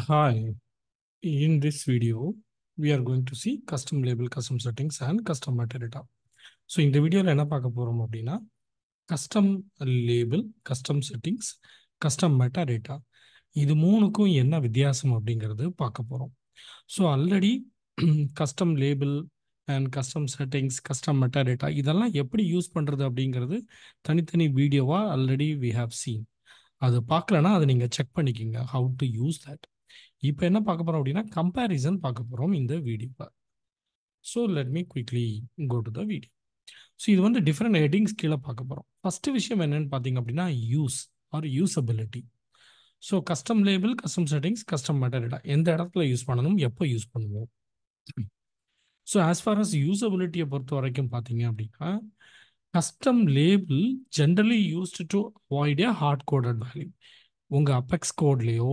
Hi, in this video, we are going to see custom label, custom settings, and custom metadata. So, இந்த வீடியோவில் என்ன பார்க்க போகிறோம் அப்படின்னா custom label, custom settings, custom metadata இது மூணுக்கும் என்ன வித்தியாசம் அப்படிங்கிறது பார்க்க போகிறோம். So already custom label and custom settings, custom metadata இதெல்லாம் எப்படி யூஸ் பண்ணுறது அப்படிங்கிறது தனித்தனி வீடியோவாக ஆல்ரெடி வி ஹாவ் சீன். அது பார்க்கலன்னா அதை நீங்கள் செக் பண்ணிக்கிங்க ஹவு டு யூஸ் தட். இப்போ என்ன பார்க்க போகிறோம் அப்படின்னா கம்பேரிசன் பார்க்க போகிறோம் இந்த வீடியோவில். So let me quickly go to the video. So இது வந்து டிஃப்ரெண்ட் ஹெட்டிங்ஸ் கீழே பார்க்க போகிறோம். ஃபஸ்ட்டு விஷயம் என்னன்னு பார்த்தீங்க அப்படின்னா use or usability. So custom label, custom settings, custom metadata எந்த இடத்துல யூஸ் பண்ணணும், எப்போ யூஸ் பண்ணுவோம். ஸோ ஆஸ் ஃபார் அஸ் யூஸபிலிட்டியை பொறுத்த வரைக்கும் பார்த்தீங்க அப்படின்னா custom label generally used to avoid a hard coded value. உங்கள் அபெக்ஸ் கோட்லேயோ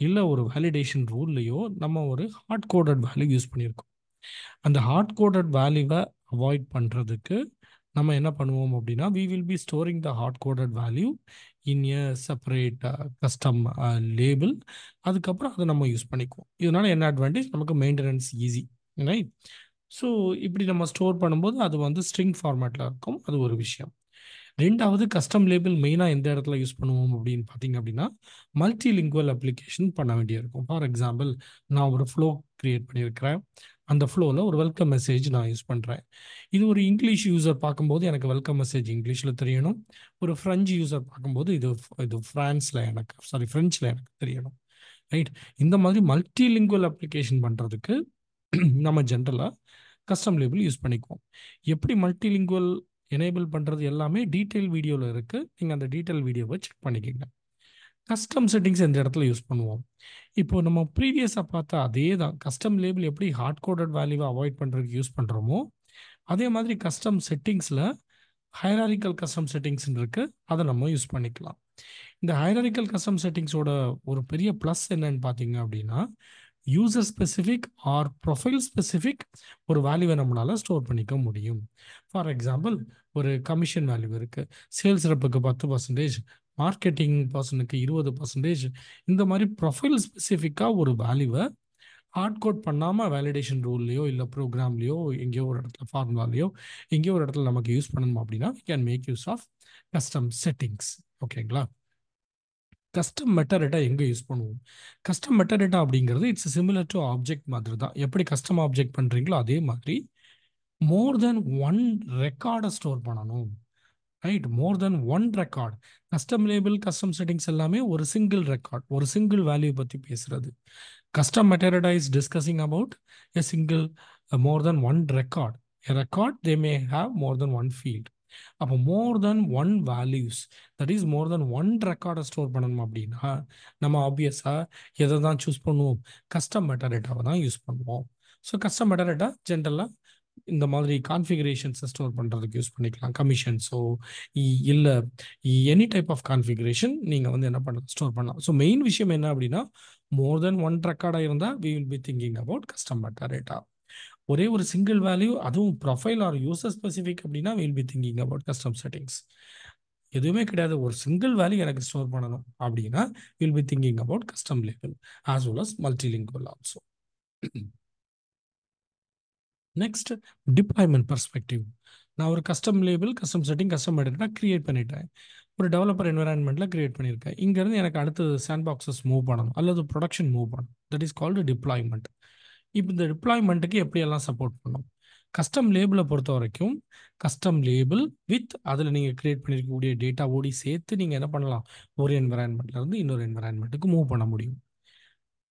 இல்லை ஒரு வேலிடேஷன் ரூல்லையோ நம்ம ஒரு ஹார்ட் கோடட் வேல்யூ யூஸ் பண்ணியிருக்கோம். அந்த ஹார்ட் கோடட் வேல்யூவை அவாய்ட் பண்ணுறதுக்கு நம்ம என்ன பண்ணுவோம் அப்படின்னா we will be storing the hard coded value in a separate custom label. அதுக்கப்புறம் அதை நம்ம யூஸ் பண்ணிக்குவோம். இதனால என்ன அட்வான்டேஜ், நமக்கு மெயின்டெனன்ஸ் ஈஸி, ரைட்? ஸோ இப்படி நம்ம ஸ்டோர் பண்ணும்போது அது வந்து ஸ்ட்ரிங் ஃபார்மேட்டில் இருக்கும். அது ஒரு விஷயம். ரெண்டாவது, கஸ்டம் லேபிள் மெயினாக எந்த இடத்துல யூஸ் பண்ணுவோம் அப்படின்னு பார்த்தீங்க அப்படின்னா மல்டிலிங்குவல் அப்ளிகேஷன் பண்ண வேண்டியிருக்கும். ஃபார் எக்ஸாம்பிள், நான் ஒரு ஃப்ளோ கிரியேட் பண்ணியிருக்கிறேன். அந்த ஃப்ளோவில் ஒரு வெல்கம் மெசேஜ் நான் யூஸ் பண்ணுறேன். இது ஒரு இங்கிலீஷ் யூசர் பார்க்கும்போது எனக்கு வெல்கம் மெசேஜ் இங்கிலீஷில் தெரியணும். ஒரு ஃப்ரெஞ்சு யூசர் பார்க்கும்போது இது ஃப்ரான்ஸில் ஃப்ரெஞ்சில் எனக்கு தெரியணும், ரைட்? இந்த மாதிரி மல்டிலிங்குவல் அப்ளிகேஷன் பண்ணுறதுக்கு நம்ம ஜென்ரலாக கஸ்டம் லேபிள் யூஸ் பண்ணிக்குவோம். எப்படி மல்டிலிங்குவல் எனேபிள் பண்ணுறது எல்லாமே டீட்டெயில் வீடியோவில் இருக்குது. நீங்கள் அந்த டீட்டெயில் வீடியோவை செக் பண்ணிக்கோங்க. கஸ்டம் செட்டிங்ஸ் எந்த இடத்துல யூஸ் பண்ணுவோம்? இப்போ நம்ம ப்ரீவியஸாக பார்த்தா அதே தான். கஸ்டம் லேபிள் எப்படி ஹார்ட் கோடட் வேல்யூவை அவாய்ட் பண்ணுறதுக்கு யூஸ் பண்ணுறோமோ அதே மாதிரி கஸ்டம் செட்டிங்ஸில் ஹைராரிக்கல் கஸ்டம் செட்டிங்ஸ் இருக்குது, அதை நம்ம யூஸ் பண்ணிக்கலாம். இந்த ஹைராரிக்கல் கஸ்டம் செட்டிங்ஸோட ஒரு பெரிய ப்ளஸ் என்னன்னு பார்த்தீங்க அப்படின்னா user specific R profile specific ஒரு வேல்யூவை நம்மளால் ஸ்டோர் பண்ணிக்க முடியும். ஃபார் எக்ஸாம்பிள், ஒரு கமிஷன் வேல்யூ இருக்குது, சேல்ஸ் ரெப்புக்கு 10%, மார்க்கெட்டிங் பர்சனுக்கு 20%. இந்த மாதிரி ப்ரொஃபைல் ஸ்பெசிஃபிக்காக ஒரு வேல்யூவை ஹார்ட் கோட் பண்ணாமல் வேலிடேஷன் ரூல்லையோ இல்லை ப்ரோக்ராம்லையோ எங்கேயோ ஒரு இடத்துல ஃபார்முலாலையோ எங்கேயோ ஒரு இடத்துல நமக்கு யூஸ் பண்ணணும் அப்படின்னா we can make use of custom settings. ஓகேங்களா? கஸ்டம் மெட்டாடேட்டா எங்கே யூஸ் பண்ணுவோம்? கஸ்டம் மெட்டாடேட்டா அப்படிங்கிறது இட்ஸ் சிமிலர் டு ஆப்ஜெக்ட் மாதிரி தான். எப்படி கஸ்டம் ஆப்ஜெக்ட் பண்ணுறீங்களோ அதே மாதிரி மோர் தென் ஒன் ரெக்கார்டை ஸ்டோர் பண்ணணும், right? More than one record. Custom label, custom settings எல்லாமே ஒரு சிங்கிள் ரெக்கார்ட், ஒரு சிங்கிள் வேல்யூ பற்றி பேசுறது. Custom metadata is discussing about a single more than one record. A record they may have more than one field. அப்போ மோர் than one values, that is more than one ரெக்கார்டை store பண்ணணும் அப்படின்னா நம்ம ஆப்வியஸாக எதை தான் சூஸ் பண்ணுவோம்? கஸ்டம் மெட்டாடேட்டாவை தான் யூஸ் பண்ணுவோம். ஸோ கஸ்டம் மெட்டாடேட்டா ஜென்ரலாக இந்த மாதிரி கான்ஃபிகரேஷன்ஸை ஸ்டோர் பண்ணுறதுக்கு யூஸ் பண்ணிக்கலாம். கமிஷன்ஸோ இல்லை எனி டைப் ஆஃப் கான்ஃபிகரேஷன் நீங்கள் வந்து என்ன பண்ணலாம், ஸ்டோர் பண்ணலாம். ஸோ மெயின் விஷயம் என்ன அப்படின்னா மோர் தென் ஒன் ரெக்கார்டாக இருந்தால் we will be thinking about custom metadata. ஒரே ஒரு சிங்கிள் வேல்யூ, அதுவும் ப்ரொஃபைல் ஆர் யூசர் ஸ்பெசிஃபிக் அப்படின்னா will be thinking about custom settings. எதுவுமே கிடையாது, ஒரு சிங்கிள் வேல்யூ எனக்கு ஸ்டோர் பண்ணணும் அப்படின்னா will be thinking about custom label as well as multilingual also. Next, deployment perspective. நான் ஒரு custom label, custom setting, custom metadata create பண்ணிட்டேன். ஒரு டெவலப்பர் என்வரான்மெண்ட்டில் கிரியேட் பண்ணியிருக்கேன். இங்கேருந்து எனக்கு அடுத்து சாண்ட் பாக்ஸஸ் மூவ் பண்ணணும் அல்லது ப்ரொடக்ஷன் மூவ் பண்ணணும். That is called deployment. இப்போ இந்த டிப்ளாய்மெண்ட்டுக்கு எப்படியெல்லாம் சப்போர்ட் பண்ணும்? கஸ்டம் லேபிளை பொறுத்த வரைக்கும் கஸ்டம் லேபிள் வித் அதில் நீங்கள் கிரியேட் பண்ணியிருக்கக்கூடிய டேட்டா ஓடி சேர்த்து நீங்கள் என்ன பண்ணலாம், ஒரு என்வரான்மெண்ட்லேருந்து இன்னொரு என்வரான்மெண்ட்டுக்கு மூவ் பண்ண முடியும்.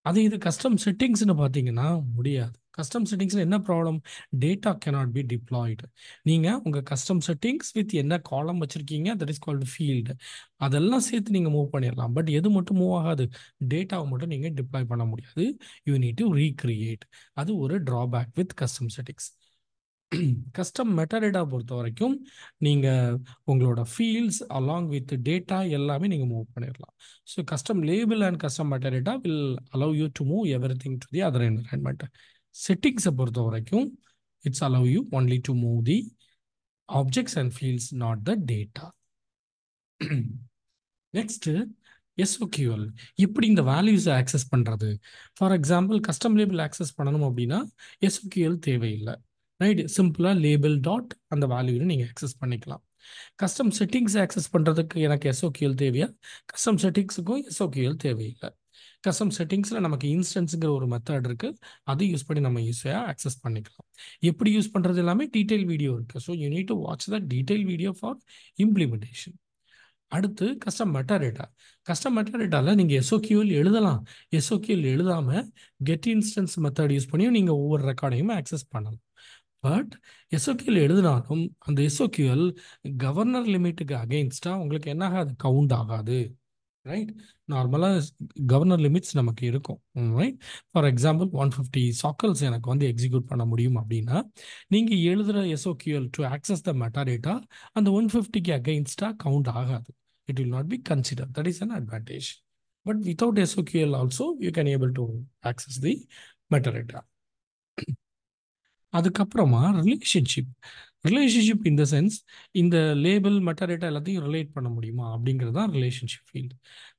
அது இது கஸ்டம் செட்டிங்ஸ்னு பார்த்தீங்கன்னா முடியாது. கஸ்டம் செட்டிங்ஸில் என்ன problem? Data cannot be diploid. நீங்கள் உங்கள் கஸ்டம் செட்டிங்ஸ் வித் என்ன காலம் வச்சுருக்கீங்க, தட் இஸ் கால்டு ஃபீல்டு, அதெல்லாம் சேர்த்து நீங்கள் மூவ் பண்ணிடலாம். பட் எது மட்டும் மூவ் ஆகாது? டேட்டாவை மட்டும் நீங்கள் டிப்ளாய் பண்ண முடியாது. You need to recreate. அது ஒரு drawback with custom settings. Custom metadata பொறுத்த வரைக்கும் நீங்கள் உங்களோட ஃபீல்ட்ஸ் அலாங் வித் டேட்டா எல்லாமே நீங்கள் மூவ் பண்ணிடலாம். So custom label and custom metadata will allow you to move everything to the other environment. செட்டிங்ஸை பொறுத்த வரைக்கும் it's allow you only to move the objects and fields, not the data. Next, SOQL எப்படி இந்த வேல்யூஸை access பண்ணுறது? For example custom label access பண்ணணும் அப்படின்னா SOQL தேவையில்லை, ரைட்? சிம்பிளாக லேபிள் டாட் அந்த வேல்யூன்னு நீங்கள் ஆக்சஸ் பண்ணிக்கலாம். கஸ்டம் செட்டிங்ஸ் ஆக்சஸ் பண்ணுறதுக்கு எனக்கு SOQL தேவையா? கஸ்டம் செட்டிங்ஸுக்கும் SOQL தேவையில்லை. கஸ்டம் செட்டிங்ஸில் நமக்கு இன்ஸ்டன்ஸுங்கிற ஒரு மெத்தட் இருக்குது, அதை யூஸ் பண்ணி நம்ம ஈஸியாக ஆக்சஸ் பண்ணிக்கலாம். எப்படி யூஸ் பண்ணுறது எல்லாமே டீட்டெயில் வீடியோ இருக்குது. So you need to watch the detail video for implementation. அடுத்து கஸ்டம் மெட்டாடேட்டா. கஸ்டம் மெட்டாடேட்டாவில் நீங்கள் SOQL எழுதலாம். SOQL எழுதாமல் கெட் இன்ஸ்டன்ஸ் மெத்தட் யூஸ் பண்ணியும் நீங்கள் ஒவ்வொரு ரெக்கார்டையும் ஆக்சஸ் பண்ணலாம். பட் SOQL எழுதினாலும் அந்த SOQL கவர்னர் லிமிட்டுக்கு அகெயின்ஸ்டாக உங்களுக்கு என்ன ஆகாது? கவுண்ட் ஆகாது, ரைட்? நார்மலாக கவர்னர் லிமிட்ஸ் நமக்கு இருக்கும், ரைட்? ஃபார் எக்ஸாம்பிள் 150 சாக்கல்ஸ் எனக்கு வந்து எக்ஸிக்யூட் பண்ண முடியும் அப்படின்னா நீங்கள் எழுதுகிற SOQL to access the metadata அந்த 150க்கு அகெயின்ஸ்டாக கவுண்ட் ஆகாது. It will not be considered. That is an advantage. But without SOQL also, you can able to access the metadata. அதுக்கப்புறமா ரிலேஷன்ஷிப் இன் த சென்ஸ் இந்த label metadata எல்லாத்தையும் relate பண்ண முடியுமா அப்படிங்கிறது தான் relationship field.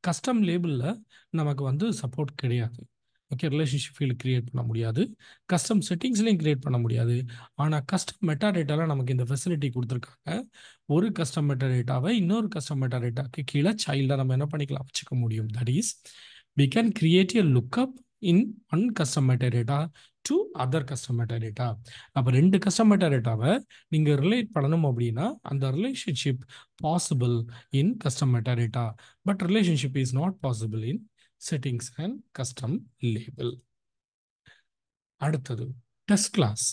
Custom லேபிளில் நமக்கு வந்து சப்போர்ட் கிடையாது. ஓகே, ரிலேஷன்ஷிப் ஃபீல்டு கிரியேட் பண்ண முடியாது, கஸ்டம் செட்டிங்ஸ்லையும் கிரியேட் பண்ண முடியாது. ஆனால் கஸ்டம் மெட்டாடேட்டாவில் நமக்கு இந்த ஃபெசிலிட்டி கொடுத்துருக்காங்க. ஒரு கஸ்டம் மெட்டாடேட்டாவை இன்னொரு கஸ்டம் மெட்டாடேட்டாக்கு கீழே சைல்டாக நம்ம என்ன பண்ணிக்கலாம்? வச்சுக்க முடியும். That is we can create a lookup in one custom metadata to other custom metadata. அப்போ ரெண்டு custom metadataவை நீங்கள் ரிலேட் பண்ணணும் அப்படின்னா அந்த relationship possible in custom metadata, but relationship is not possible in settings and custom label. அடுத்தது test class.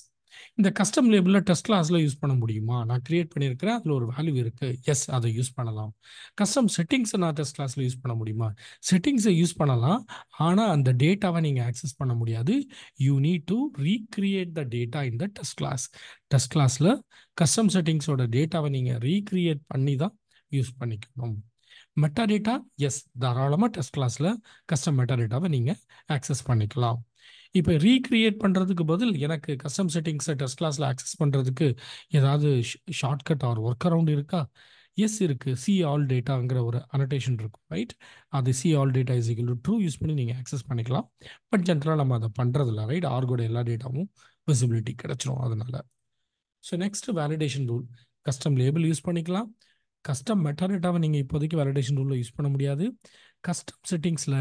இந்த custom லேபிளில் test கிளாஸில் use பண்ண முடியுமா? நான் கிரியேட் பண்ணியிருக்கிறேன், அதில் ஒரு வேல்யூ இருக்குது, எஸ் அதை யூஸ் பண்ணலாம். கஸ்டம் செட்டிங்ஸை நான் டெஸ்ட் கிளாஸில் யூஸ் பண்ண முடியுமா? செட்டிங்ஸை யூஸ் பண்ணலாம், ஆனால் அந்த டேட்டாவை நீங்கள் ஆக்சஸ் பண்ண முடியாது. You need to recreate the data in the test class. Test கிளாஸில் கஸ்டம் செட்டிங்ஸோட டேட்டாவை நீங்கள் ரீக்ரியேட் பண்ணி தான் யூஸ் பண்ணிக்கணும். மெட்டாடேட்டா எஸ், தாராளமாக டெஸ்ட் கிளாஸில் கஸ்டம் மெட்டாடேட்டாவை நீங்கள் ஆக்சஸ் பண்ணிக்கலாம். இப்போ ரீக்ரியேட் பண்ணுறதுக்கு பதில் எனக்கு கஸ்டம் செட்டிங்ஸை டெஸ்ட் கிளாஸில் ஆக்சஸ் பண்ணுறதுக்கு ஏதாவது ஷார்ட்கட் ஆர் ஒர்க் அரவுண்ட் இருக்கா? எஸ் இருக்குது. சி ஆல் டேட்டாங்கிற ஒரு அனோட்டேஷன் இருக்கும், ரைட்? அது see all data is equal to true use பண்ணி நீங்கள் ஆக்சஸ் பண்ணிக்கலாம். பட் ஜென்ரலாக நம்ம அதை பண்ணுறதில்ல, ரைட்? ஆர்கோட எல்லா டேட்டாவும் விசிபிலிட்டி கிடச்சிரும் அதனால. So next validation rule. Custom label use பண்ணிக்கலாம். கஸ்டம் மெட்டாடேட்டாவை நீங்கள் இப்போதைக்கு வேலிடேஷன் ரூலில் யூஸ் பண்ண முடியாது. கஸ்டம் செட்டிங்ஸில்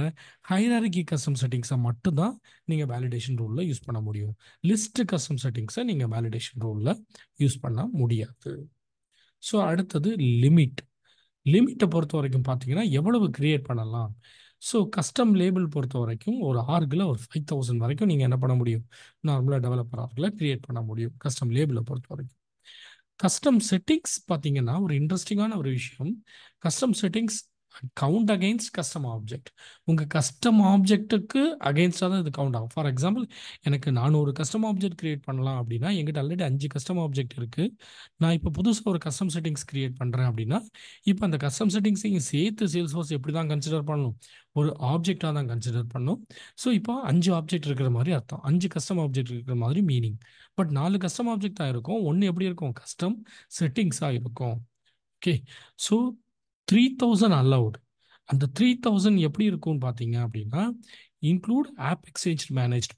ஹைரார்கி கஸ்டம் செட்டிங்ஸை மட்டும்தான் நீங்கள் வேலிடேஷன் ரூலில் யூஸ் பண்ண முடியும். லிஸ்ட் கஸ்டம் செட்டிங்ஸை நீங்கள் வேலிடேஷன் ரூலில் யூஸ் பண்ண முடியாது. ஸோ அடுத்தது லிமிட்டை பொறுத்த வரைக்கும் பார்த்தீங்கன்னா எவ்வளவு கிரியேட் பண்ணலாம்? ஸோ கஸ்டம் லேபிள் பொறுத்த வரைக்கும் ஒரு ஆர்கில் ஒரு 5000 வரைக்கும் நீங்கள் என்ன பண்ண முடியும்? நார்மலாக டெவலப்பர் ஆர்கில் கிரியேட் பண்ண முடியும் கஸ்டம் லேபிளை பொறுத்த வரைக்கும். கஸ்டம் செட்டிங்ஸ் பார்த்தீங்கன்னா ஒரு இன்ட்ரெஸ்டிங்கான ஒரு விஷயம். Custom settings count against custom object. உங்கள் கஸ்டம் ஆப்ஜெக்ட்டுக்கு அகெயின்ஸ்டாக தான் இது கவுண்ட் ஆகும். ஃபார் எக்ஸாம்பிள் எனக்கு நான் ஒரு கஸ்டம் ஆப்ஜெக்ட் கிரியேட் பண்ணலாம் அப்படின்னா எங்கிட்ட ஆல்ரெடி 5 கஸ்டம் ஆப்ஜெக்ட் இருக்குது. நான் இப்போ புதுசாக ஒரு கஸ்டம் செட்டிங்ஸ் கிரியேட் பண்ணுறேன் அப்படின்னா இப்போ அந்த கஸ்டம் செட்டிங்ஸையும் சேர்த்து சேல்ஸ்ஃபோர்ஸ் எப்படி தான் கன்சிடர் பண்ணணும்? ஒரு ஆப்ஜெக்டாக தான் கன்சிடர் பண்ணணும். ஸோ இப்போ 5 ஆப்ஜெக்ட் இருக்கிற மாதிரி அர்த்தம், 5 கஸ்டம் ஆப்ஜெக்ட் இருக்கிற மாதிரி மீனிங். பட் 4 கஸ்டம் ஆப்ஜெக்டாக இருக்கும், ஒன்று எப்படி இருக்கும்? கஸ்டம் செட்டிங்ஸாக இருக்கும். Okay, so 3000 allowed. அந்த 3000 எப்படி இருக்கும்னு பார்த்தீங்க அப்படின்னா include app exchange manage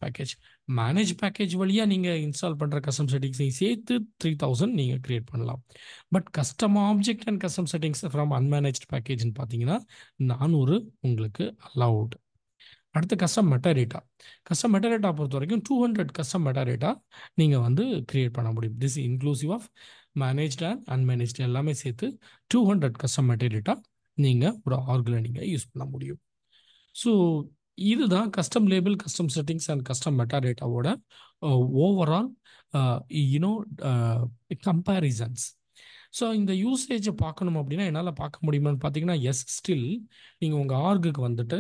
package வழியாக நீங்கள் இன்ஸ்டால் பண்ணுற கஸ்டம் செட்டிங்ஸையும் சேர்த்து 3000 நீங்கள் கிரியேட் பண்ணலாம். But custom object and custom settings from unmanaged பேக்கேஜ்னு பார்த்தீங்கன்னா 400 உங்களுக்கு அலவுட். அடுத்து கஸ்டம் மெட்டாடேட்டா பொறுத்த வரைக்கும் 200 கஸ்டம் மெட்டாடேட்டா நீங்கள் வந்து கிரியேட் பண்ண முடியும். This inclusive of managed and unmanaged எல்லாமே சேர்த்து 200 கஸ்டம் மெட்டாடேட்டா நீங்கள் ஒரு ஆர்கில் நீங்கள் யூஸ் பண்ண முடியும். ஸோ இதுதான் custom label, custom settings and custom மெட்டாடேட்டாவோட ஓவரால் யூனோ கம்பேரிசன்ஸ். ஸோ இந்த யூசேஜை பார்க்கணும் அப்படின்னா என்னால் பார்க்க முடியுமான்னு பார்த்தீங்கன்னா எஸ், ஸ்டில் நீங்கள் உங்கள் ஆர்குக்கு வந்துட்டு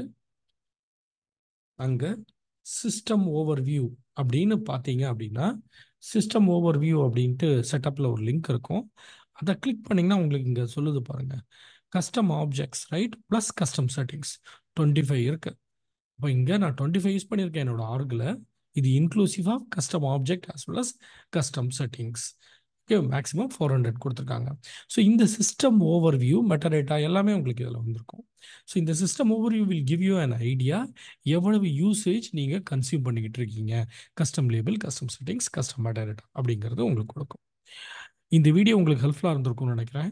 அங்கே சிஸ்டம் ஓவர்வியூ அப்படின்னு பார்த்தீங்க அப்படின்னா சிஸ்டம் ஓவர்வியூ அப்படின்ட்டு செட்டப்பில் ஒரு லிங்க் இருக்கும். அதை கிளிக் பண்ணிங்கன்னா உங்களுக்கு இங்கே சொல்லுது பாருங்கள், custom objects, right, plus custom settings 25 இருக்குது. இப்போ இங்கே நான் 25 யூஸ் பண்ணியிருக்கேன் என்னோட ஆர்கில். இது inclusive of custom object as well as custom settings. Okay, maximum 400 கொடுத்துருக்காங்க. ஸோ இந்த சிஸ்டம் ஓவர்வியூ மெட்டாடேட்டா எல்லாமே உங்களுக்கு இதில் வந்திருக்கும். ஸோ இந்த system overview will give you an idea எவ்வளவு யூசேஜ் நீங்கள் கன்சியூம் பண்ணிக்கிட்டு இருக்கீங்க, custom label, custom settings, custom metadata அப்படிங்கிறது உங்களுக்கு கொடுக்கும். இந்த வீடியோ உங்களுக்கு ஹெல்ப்ஃபுல்லாக இருந்திருக்கும்னு நினைக்கிறேன்.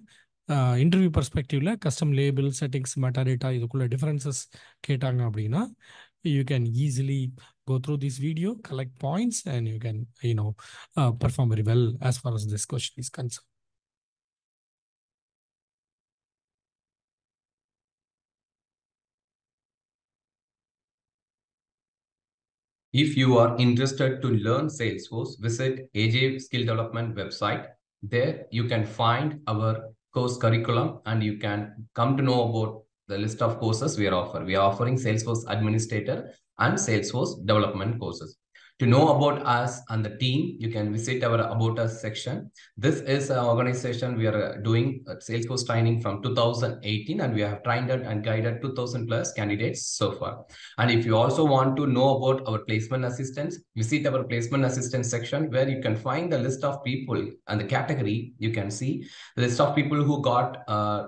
இன்டர்வியூ பர்ஸ்பெக்டிவில் கஸ்டம் லேபிள், செட்டிங்ஸ், மெட்டாடேட்டா இதுக்குள்ள டிஃபரன்சஸ் கேட்டாங்க அப்படின்னா you can easily go through this video, collect points, and you can perform very well as far as this question is concerned. If you are interested to learn Salesforce, visit AJ Skill Development website. There you can find our course curriculum and you can come to know about the list of courses we are offering. We are offering Salesforce Administrator and Salesforce Development courses. To know about us and the team, you can visit our About Us section. This is an organization we are doing Salesforce training from 2018 and we have trained and guided 2000 plus candidates so far. And if you also want to know about our placement assistance, visit our placement assistance section where you can find the list of people and the category. You can see the list of people who got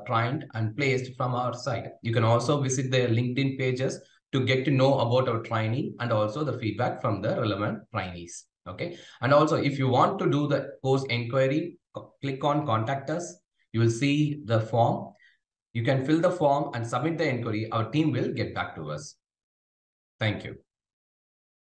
trained and placed from our side. You can also visit their LinkedIn pages to get to know about our training and also the feedback from the relevant trainees. Okay. And also, if you want to do the course inquiry, click on contact us. You will see the form. You can fill the form and submit the inquiry. Our team will get back to us. Thank you.